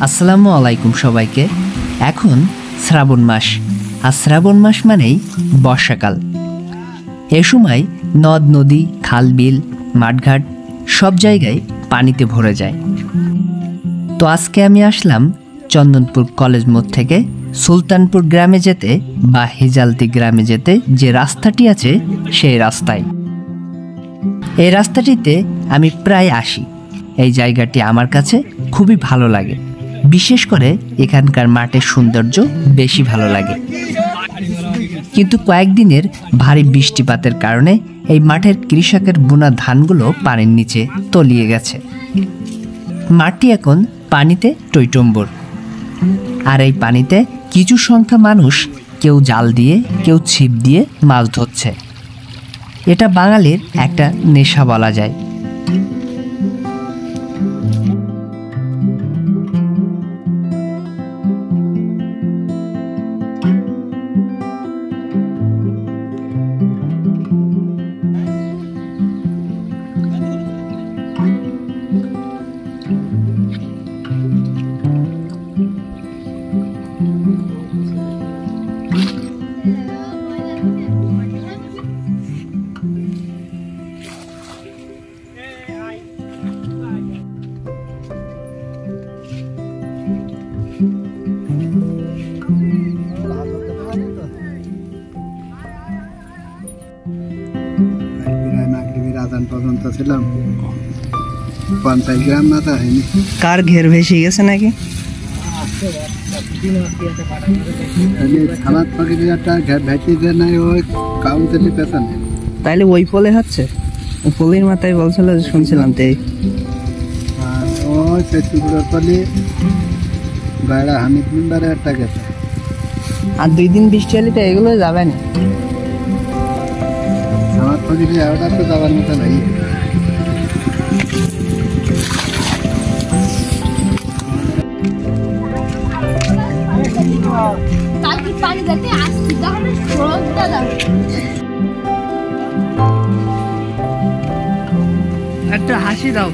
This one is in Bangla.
আসসালামু আলাইকুম সবাইকে। এখন শ্রাবণ মাস, আর শ্রাবণ মাস মানেই বর্ষাকাল। এ সময় নদ নদী, খাল বিল, মাঠঘাট সব জায়গায় পানিতে ভরে যায়। তো আজকে আমি আসলাম চন্দনপুর কলেজ মোড় থেকে সুলতানপুর গ্রামে যেতে বা হিজালতি গ্রামে যেতে যে রাস্তাটি আছে সেই রাস্তায়। এই রাস্তাটিতে আমি প্রায় আসি। এই জায়গাটি আমার কাছে খুবই ভালো লাগে, বিশেষ করে এখানকার মাঠের সৌন্দর্য বেশি ভালো লাগে। কিন্তু কয়েকদিনের ভারী বৃষ্টিপাতের কারণে এই মাঠের কৃষকের বোনা ধানগুলো পানির নিচে তলিয়ে গেছে। মাঠটি এখন পানিতে টইটম্বুর। আর এই পানিতে কিছু সংখ্যা মানুষ কেউ জাল দিয়ে, কেউ ছিপ দিয়ে মাছ ধরছে। এটা বাঙালির একটা নেশা বলা যায়। পর্যন্ত ছিলাম 50 গ্রাম মাথা হয়নি। কার ঘের ভেসে গেছে নাকি? সালাদ পাখি একটা ভেসে নাই, ওই কাউন্সিলের পেছনে। তাইলে ওই পোলে হচ্ছে, ওই পোলের মাথায় বলছিল, শুনছিলাম। তাই ওই সেগুলোর পলি বাইরা হামিদ মেম্বারে একটা গেছে। আর 2 দিন বৃষ্টি হলে তো এগুলো যাবে না। সালাদ পাখি ওটা তো যাবার মতো নাই। একটা হাসি দাও।